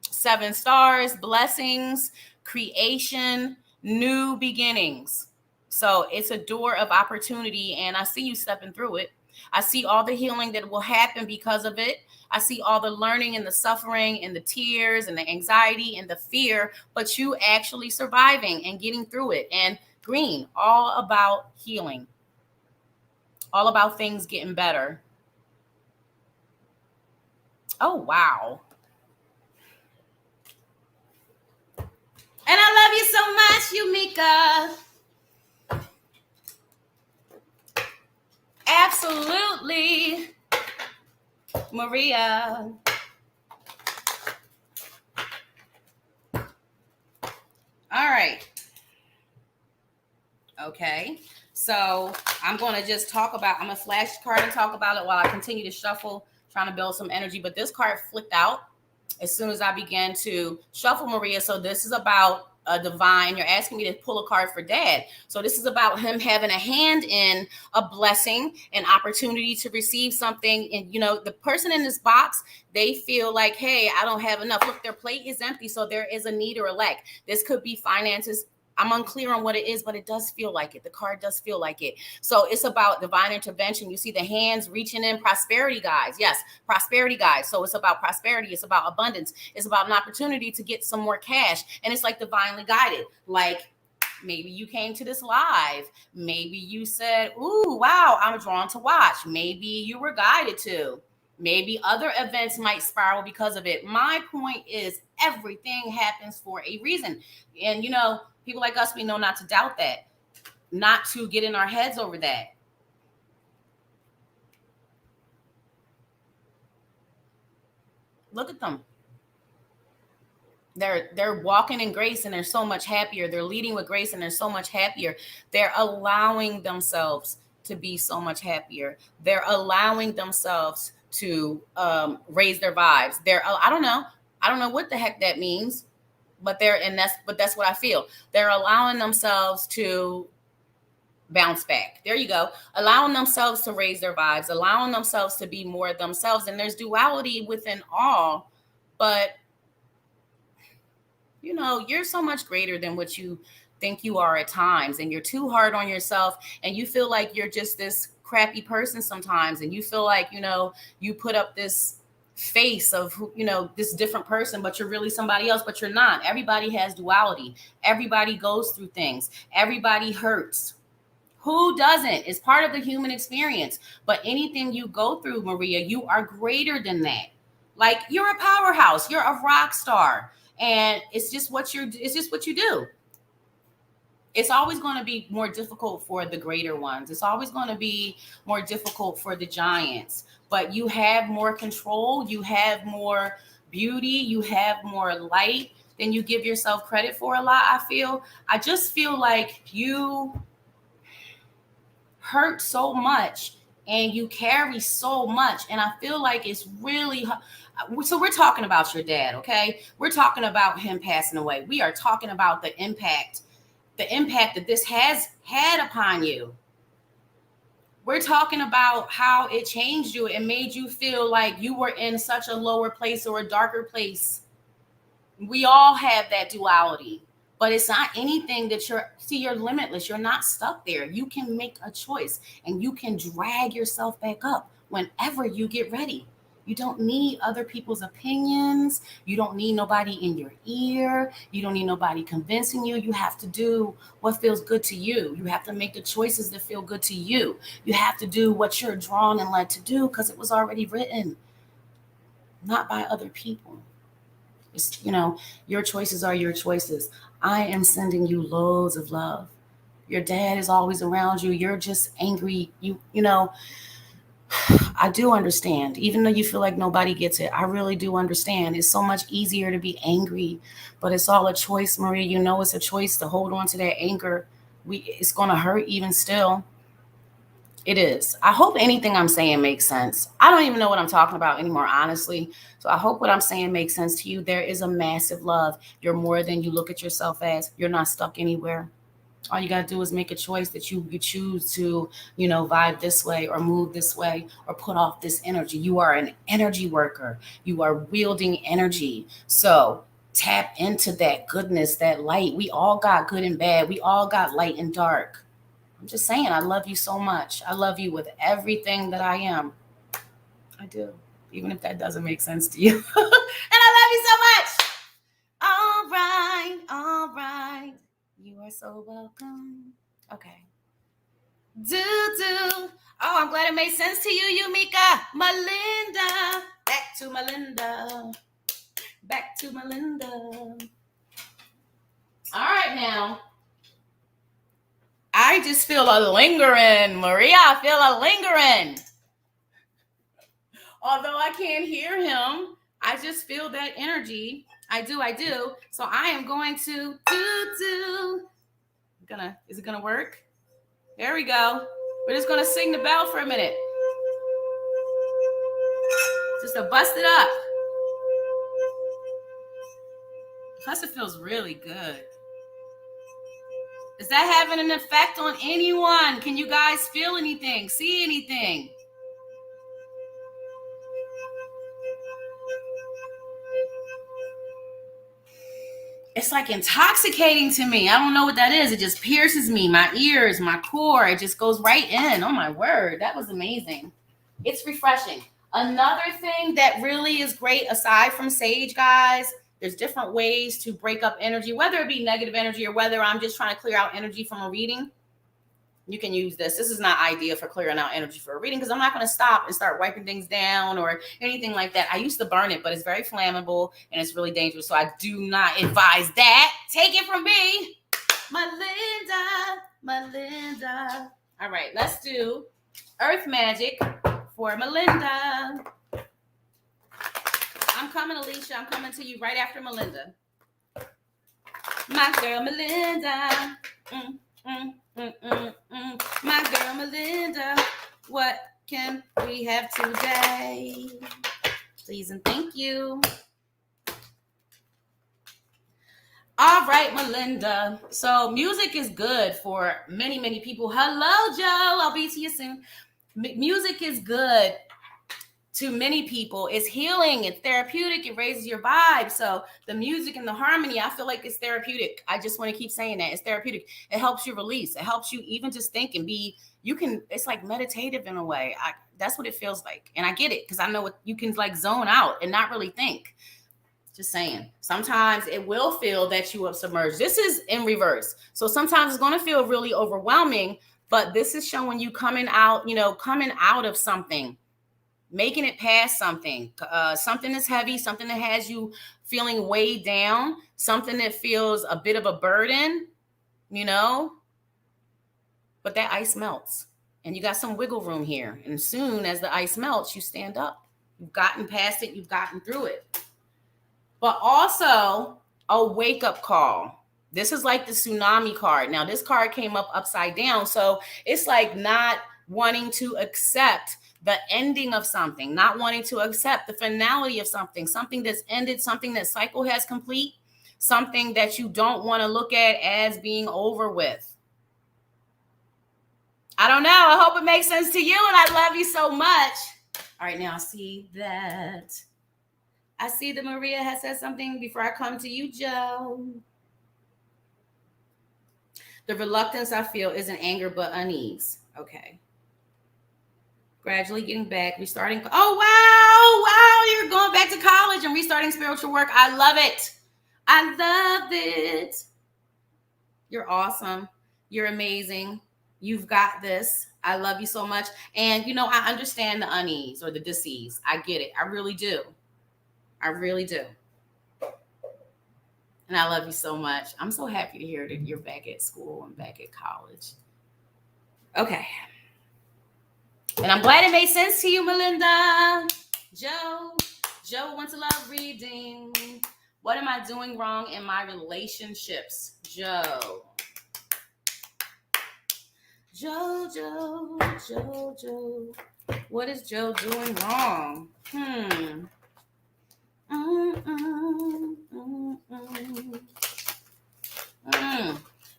7 stars, blessings, creation, new beginnings. So it's a door of opportunity, and I see you stepping through it. I see all the healing that will happen because of it. I see all the learning and the suffering and the tears and the anxiety and the fear, but you actually surviving and getting through it. And green, all about healing, all about things getting better. Oh, wow. And I love you so much, Yumika. Absolutely, Maria. All right. Okay. So I'm going to just talk about, I'm going to flash the card and talk about it while I continue to shuffle, trying to build some energy. But this card flipped out as soon as I began to shuffle, Maria. So this is about a divine. You're asking me to pull a card for dad. So this is about him having a hand in a blessing, an opportunity to receive something. And, you know, the person in this box, they feel like, hey, I don't have enough. Look, their plate is empty. So there is a need or a lack. This could be finances. I'm unclear on what it is, but it does feel like it. The card does feel like it. So it's about divine intervention. You see the hands reaching in, prosperity, guys. Yes, prosperity, guys. So it's about prosperity. It's about abundance. It's about an opportunity to get some more cash. And it's like divinely guided. Like maybe you came to this live. Maybe you said, ooh, wow, I'm drawn to watch. Maybe you were guided to. Maybe other events might spiral because of it. My point is everything happens for a reason. And, you know, people like us, we know not to doubt that, not to get in our heads over that. Look at them. They're walking in grace and they're so much happier. They're leading with grace and they're so much happier. They're allowing themselves to be so much happier. They're allowing themselves to raise their vibes. I don't know what the heck that means, but that's what I feel. They're allowing themselves to bounce back. There you go. Allowing themselves to raise their vibes, allowing themselves to be more themselves. And there's duality within all, but you know, you're so much greater than what you think you are at times. And you're too hard on yourself. And you feel like you're just this crappy person sometimes. And you feel like, you know, you put up this face of, you know, this different person, but you're really somebody else, but you're not. Everybody has duality. Everybody goes through things. Everybody hurts. Who doesn't? It's part of the human experience. But anything you go through, Maria, you are greater than that. Like you're a powerhouse. You're a rock star. And it's just what you do. It's always going to be more difficult for the greater ones. It's always going to be more difficult for the giants. But you have more control, you have more beauty, you have more light than you give yourself credit for a lot, I feel. I just feel like you hurt so much and you carry so much, and I feel like it's really so we're talking about your dad, okay? We're talking about him passing away. We are talking about the impact that this has had upon you. We're talking about how it changed you and made you feel like you were in such a lower place or a darker place. We all have that duality, but it's not anything that you're limitless. You're not stuck there. You can make a choice and you can drag yourself back up whenever you get ready. You don't need other people's opinions. You don't need nobody in your ear. You don't need nobody convincing you. You have to do what feels good to you. You have to make the choices that feel good to you. You have to do what you're drawn and led to do because it was already written, not by other people. It's, you know, your choices are your choices. I am sending you loads of love. Your dad is always around you. You're just angry. You know, I do understand. Even though you feel like nobody gets it, I really do understand. It's so much easier to be angry, but it's all a choice, Maria. You know, it's a choice to hold on to that anger. It's going to hurt even still. It is. I hope anything I'm saying makes sense. I don't even know what I'm talking about anymore, honestly. So I hope what I'm saying makes sense to you. There is a massive love. You're more than you look at yourself as. You're not stuck anywhere. All you got to do is make a choice that you choose to, you know, vibe this way or move this way or put off this energy. You are an energy worker. You are wielding energy. So tap into that goodness, that light. We all got good and bad. We all got light and dark. I'm just saying, I love you so much. I love you with everything that I am. I do, even if that doesn't make sense to you. And I love you so much. All right, all right. You are so welcome. Okay. Do. Oh, I'm glad it made sense to you, Yumika. Melinda. Back to Melinda. Back to Melinda. All right, now. I just feel a lingering. Maria, I feel a lingering. Although I can't hear him, I just feel that energy. I do. So I am going to do. Is it gonna work? There we go. We're just gonna sing the bell for a minute. Just to bust it up. Plus it feels really good. Is that having an effect on anyone? Can you guys feel anything? See anything? It's like intoxicating to me. I don't know what that is. It just pierces me, my ears, my core. It just goes right in. Oh my word. That was amazing. It's refreshing. Another thing that really is great aside from sage, guys, there's different ways to break up energy, whether it be negative energy or whether I'm just trying to clear out energy from a reading. You can use this. This is not ideal for clearing out energy for a reading because I'm not going to stop and start wiping things down or anything like that. I used to burn it, but it's very flammable and it's really dangerous. So I do not advise that. Take it from me, Melinda. All right, let's do Earth Magic for Melinda. I'm coming, Alicia. I'm coming to you right after Melinda. My girl, Melinda. My girl Melinda, what can we have today? Please and thank you. All right, Melinda. So music is good for many, many people. Hello, Joe. I'll be to you soon. Music is good to many people. It's healing. It's therapeutic. It raises your vibe. So the music and the harmony, I feel like it's therapeutic. I just want to keep saying that. It's therapeutic. It helps you release. It helps you even just think and be, it's like meditative in a way. That's what it feels like. And I get it because I know you can like zone out and not really think. Just saying. Sometimes it will feel that you have submerged. This is in reverse. So sometimes it's going to feel really overwhelming, but this is showing you coming out of something. Making it past something, something that's heavy, something that has you feeling weighed down, something that feels a bit of a burden, but that ice melts and you got some wiggle room here. And as soon as the ice melts, you stand up. You've gotten past it. You've gotten through it. But also a wake-up call. This is like the tsunami card. Now, this card came up upside down. So it's like not wanting to accept the ending of something, not wanting to accept the finality of something that's ended, something that cycle has complete, something that you don't want to look at as being over with. I don't know. I hope it makes sense to you, and I love you so much. All right, now I see that Maria has said something before I come to you, Joe. The reluctance I feel isn't anger, but unease. Okay. Gradually getting back, restarting. Oh, wow. You're going back to college and restarting spiritual work. I love it. You're awesome. You're amazing. You've got this. I love you so much. And, I understand the unease or the disease. I get it. I really do. And I love you so much. I'm so happy to hear that you're back at school and back at college. Okay. And I'm glad it made sense to you, Melinda. Joe wants a love reading. What am I doing wrong in my relationships? Joe. What is Joe doing wrong?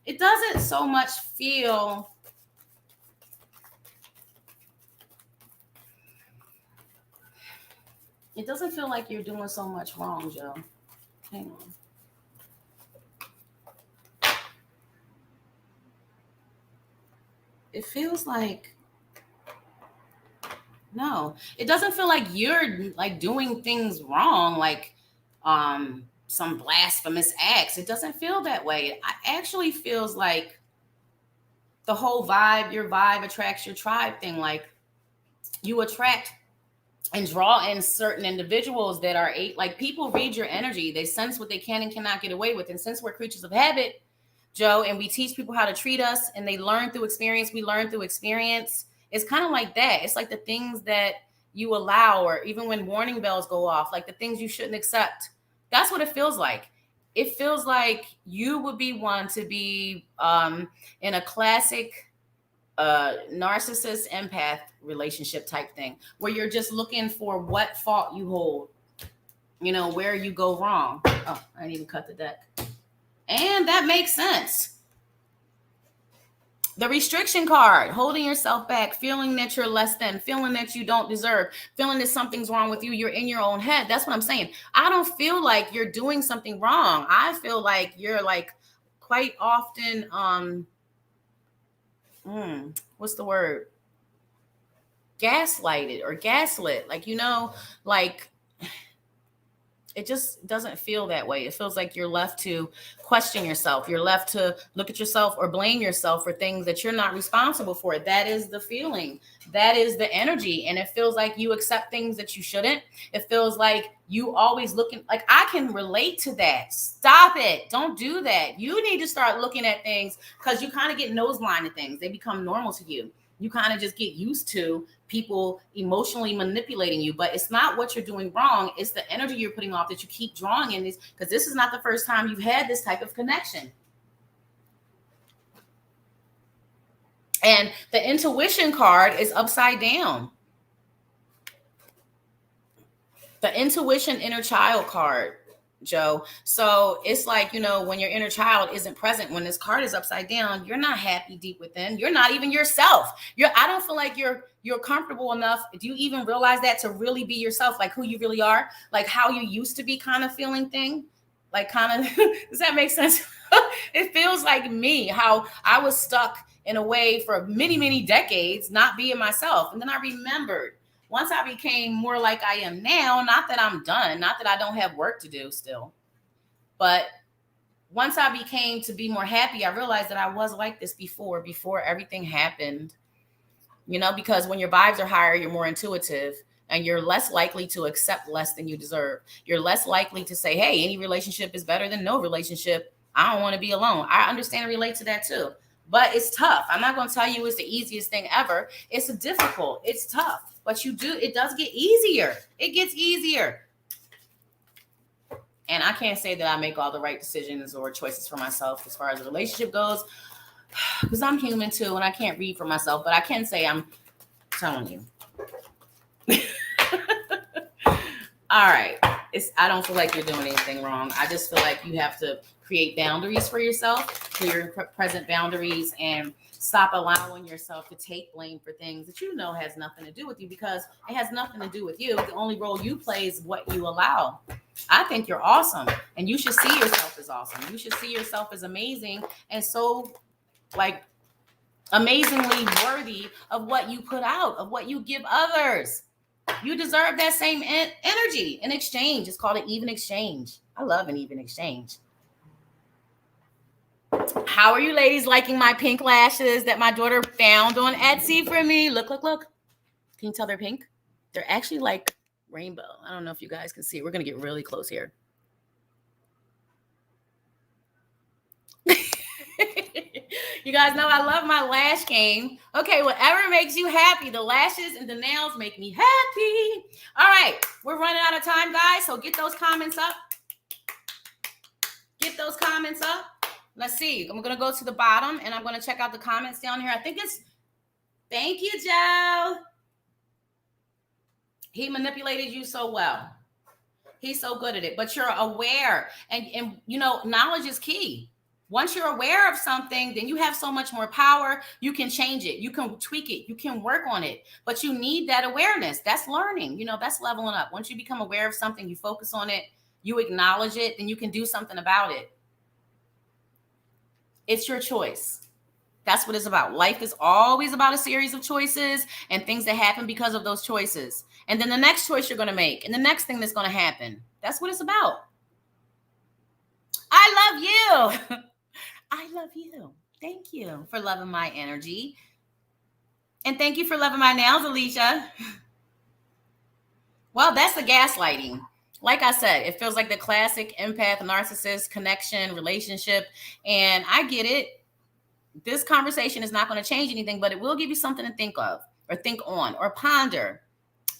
It doesn't so much feel... It doesn't feel like you're doing so much wrong, Joe. Hang on. It feels like... No, it doesn't feel like you're like doing things wrong, like some blasphemous acts. It doesn't feel that way. It actually feels like the whole vibe, your vibe attracts your tribe thing. Like you attract and draw in certain individuals that are like people read your energy. They sense what they can and cannot get away with. And since we're creatures of habit, Joe, and we teach people how to treat us, and they learn through experience. We learn through experience. It's kind of like that. It's like the things that you allow, or even when warning bells go off, like the things you shouldn't accept. That's what it feels like. It feels like you would be one to be in a classic narcissist empath relationship type thing, where you're just looking for what fault you hold, where you go wrong. Oh, I didn't even cut the deck. And that makes sense. The restriction card, holding yourself back, feeling that you're less than, feeling that you don't deserve, feeling that something's wrong with you. You're in your own head. That's what I'm saying. I don't feel like you're doing something wrong. I feel like you're like quite often, what's the word? Gaslighted or gaslit. Like, like it just doesn't feel that way. It feels like you're left to question yourself. You're left to look at yourself or blame yourself for things that you're not responsible for. That is the feeling. That is the energy. And it feels like you accept things that you shouldn't. It feels like you always looking, like I can relate to that. Stop it. Don't do that. You need to start looking at things because you kind of get nose blind to things. They become normal to you. You kind of just get used to people emotionally manipulating you, but it's not what you're doing wrong. It's the energy you're putting off that you keep drawing in this, because this is not the first time you've had this type of connection. And the intuition card is upside down. The intuition inner child card, Joe. So it's like, when your inner child isn't present, when this card is upside down, you're not happy deep within. You're not even yourself. I don't feel like you're comfortable enough. Do you even realize that, to really be yourself, like who you really are, like how you used to be kind of feeling thing? Like kind of, does that make sense? It feels like me, how I was stuck in a way for many, many decades, not being myself. And then I remembered, once I became more like I am now, not that I'm done, not that I don't have work to do still, but once I became to be more happy, I realized that I was like this before everything happened, because when your vibes are higher, you're more intuitive and you're less likely to accept less than you deserve. You're less likely to say, hey, any relationship is better than no relationship. I don't want to be alone. I understand and relate to that too. But it's tough. I'm not going to tell you it's the easiest thing ever. It's difficult. It's tough. But it does get easier. It gets easier. And I can't say that I make all the right decisions or choices for myself as far as the relationship goes, because I'm human too, and I can't read for myself. But I can say I'm telling you. All right. I don't feel like you're doing anything wrong. I just feel like you have to create boundaries for yourself, clear present boundaries, and stop allowing yourself to take blame for things that has nothing to do with you, because it has nothing to do with you. The only role you play is what you allow. I think you're awesome, and you should see yourself as awesome. You should see yourself as amazing, and so like amazingly worthy of what you put out, of what you give others. You deserve that same energy in exchange. It's called an even exchange. I love an even exchange. How are you ladies liking my pink lashes that my daughter found on Etsy for me? Look. Can you tell they're pink? They're actually like rainbow. I don't know if you guys can see it. We're going to get really close here. You guys know I love my lash game. Okay, whatever makes you happy. The lashes and the nails make me happy. All right, we're running out of time, guys. So get those comments up. Get those comments up. Let's see. I'm going to go to the bottom and I'm going to check out the comments down here. I think thank you, Joe. He manipulated you so well. He's so good at it, but you're aware. And knowledge is key. Once you're aware of something, then you have so much more power. You can change it. You can tweak it. You can work on it. But you need that awareness. That's learning. That's leveling up. Once you become aware of something, you focus on it, you acknowledge it, then you can do something about it. It's your choice. That's what it's about. Life is always about a series of choices and things that happen because of those choices. And then the next choice you're going to make and the next thing that's going to happen. That's what it's about. I love you. I love you. Thank you for loving my energy. And thank you for loving my nails, Alicia. Well, that's the gaslighting. like I said, it feels like the classic empath narcissist connection relationship. And I get it. This conversation is not going to change anything, but it will give you something to think of or think on or ponder.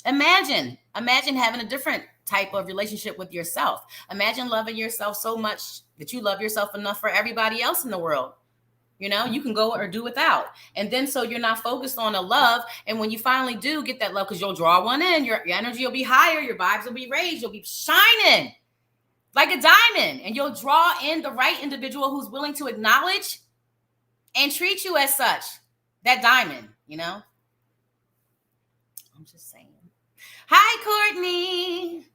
Imagine having a different type of relationship with yourself. Imagine loving yourself so much that you love yourself enough for everybody else in the world. You know, you can go or do without. And then so you're not focused on a love. And when you finally do get that love, because you'll draw one in, your energy will be higher, your vibes will be raised, you'll be shining like a diamond. And you'll draw in the right individual who's willing to acknowledge and treat you as such. That diamond, you know? I'm just saying. Hi, Courtney.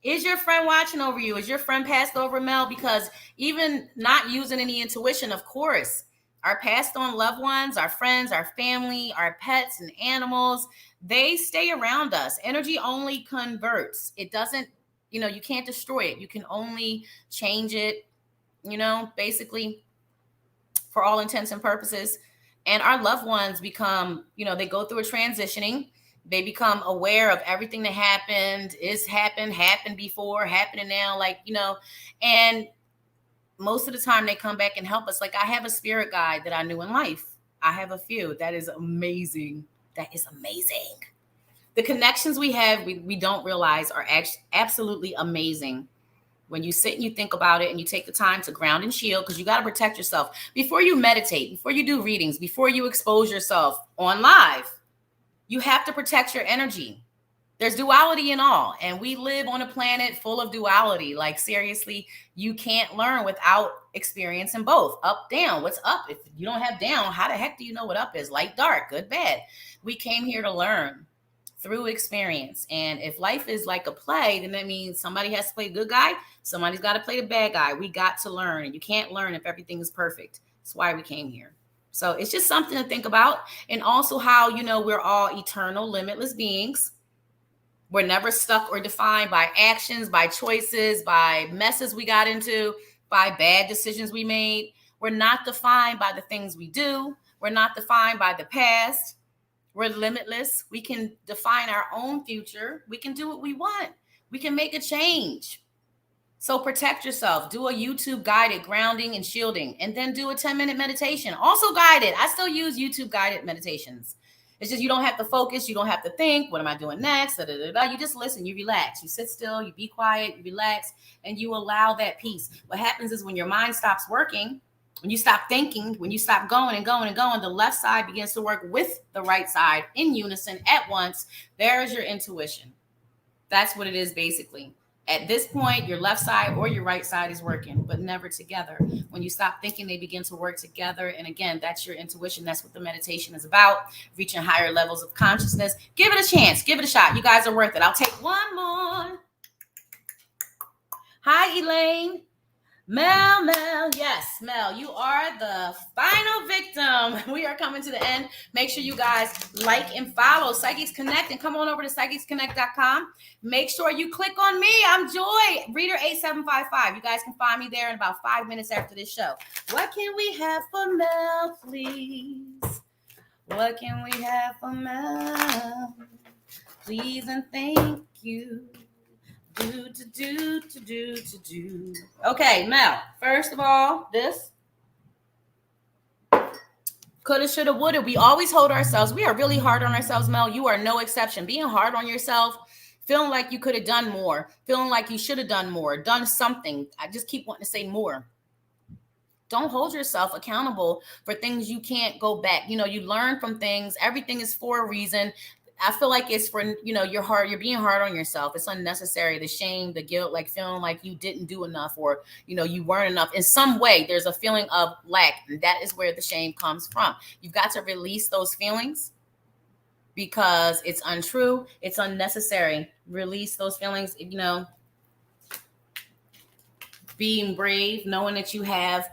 Is your friend watching over you? Is your friend passed over, Mel? Because even not using any intuition, of course, our passed on loved ones, our friends, our family, our pets and animals, they stay around us. Energy only converts. It doesn't, you can't destroy it. You can only change it, basically for all intents and purposes. And our loved ones become, they go through a transitioning. They become aware of everything that happened, happened before, happening now, and most of the time they come back and help us. Like I have a spirit guide that I knew in life. I have a few. That is amazing. That is amazing. The connections we have, we don't realize are absolutely amazing. When you sit and you think about it and you take the time to ground and shield, because you got to protect yourself before you meditate, before you do readings, before you expose yourself on live. You have to protect your energy. There's duality in all. And we live on a planet full of duality. Like seriously, you can't learn without experiencing both. Up, down. What's up? If you don't have down, how the heck do you know what up is? Light, dark, good, bad. We came here to learn through experience. And if life is like a play, then that means somebody has to play the good guy. Somebody's got to play the bad guy. We got to learn. And you can't learn if everything is perfect. That's why we came here. So it's just something to think about. And also how, we're all eternal, limitless beings. We're never stuck or defined by actions, by choices, by messes we got into, by bad decisions we made. We're not defined by the things we do. We're not defined by the past. We're limitless. We can define our own future. We can do what we want. We can make a change. So protect yourself. Do a YouTube guided grounding and shielding, and then do a 10-minute meditation. Also guided. I still use YouTube guided meditations. It's just you don't have to focus. You don't have to think, what am I doing next? Da, da, da, da. You just listen. You relax. You sit still. You be quiet. You relax. And you allow that peace. What happens is when your mind stops working, when you stop thinking, when you stop going and going and going, the left side begins to work with the right side in unison at once. There's your intuition. That's what it is basically. At this point, your left side or your right side is working, but never together. When you stop thinking, they begin to work together. And again, that's your intuition. That's what the meditation is about, reaching higher levels of consciousness. Give it a chance. Give it a shot. You guys are worth it. I'll take one more. Hi, Elaine. Mel. Yes, Mel, you are the final victim. We are coming to the end. Make sure you guys like and follow Psychics Connect and come on over to psychicsconnect.com. Make sure you click on me. I'm Joy, Reader 8755. You guys can find me there in about 5 minutes after this show. What can we have for Mel, please? What can we have for Mel? Please and thank you. Okay, Mel, first of all, this coulda, shoulda, woulda. We always hold ourselves. We are really hard on ourselves, Mel. You are no exception. Being hard on yourself, feeling like you could have done more, feeling like you should have done more, done something. I just keep wanting to say more. Don't hold yourself accountable for things you can't go back. You learn from things. Everything is for a reason. I feel like it's for, you're being hard on yourself. It's unnecessary. The shame, the guilt, like feeling like you didn't do enough or, you weren't enough. In some way, there's a feeling of lack. And that is where the shame comes from. You've got to release those feelings because it's untrue. It's unnecessary. Release those feelings, being brave, knowing that you have,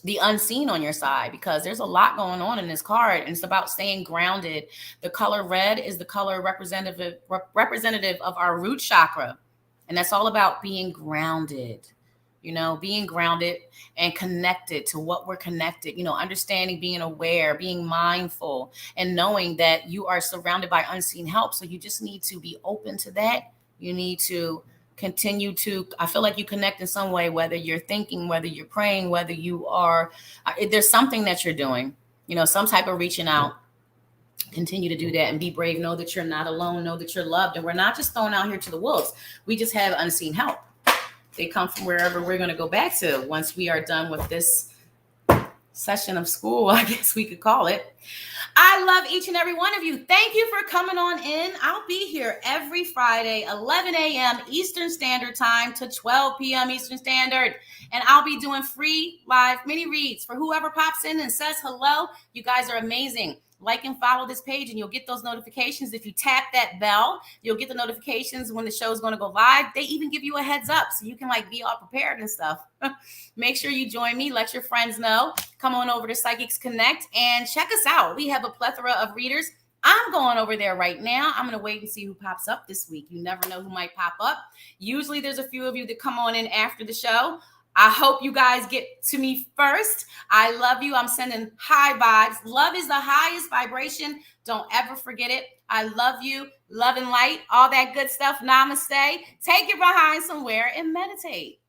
the unseen on your side, because there's a lot going on in this card and it's about staying grounded. The color red is the color representative of our root chakra. And that's all about being grounded, being grounded and connected to what we're connected, understanding, being aware, being mindful, and knowing that you are surrounded by unseen help. So you just need to be open to that You need to continue to, I feel like you connect in some way, whether you're thinking, whether you're praying, whether you are, there's something that you're doing, some type of reaching out. Continue to do that and be brave. Know that you're not alone. Know that you're loved. And we're not just thrown out here to the wolves. We just have unseen help. They come from wherever we're going to go back to once we are done with this session of school, I guess we could call it. I love each and every one of you. Thank you for coming on in. I'll be here every Friday, 11 a.m. Eastern Standard Time to 12 p.m. Eastern Standard. And I'll be doing free live mini reads for whoever pops in and says hello. You guys are amazing. Like and follow this page and you'll get those notifications. If you tap that bell, you'll get the notifications when the show is going to go live. They even give you a heads up so you can be all prepared and stuff. Make sure you join me. Let your friends know. Come on over to Psychics Connect and check us out. We have a plethora of readers. I'm going over there right now. I'm going to wait and see who pops up this week. You never know who might pop up. Usually there's a few of you that come on in after the show. I hope you guys get to me first. I love you. I'm sending high vibes. Love is the highest vibration. Don't ever forget it. I love you. Love and light. All that good stuff. Namaste. Take your behind somewhere and meditate.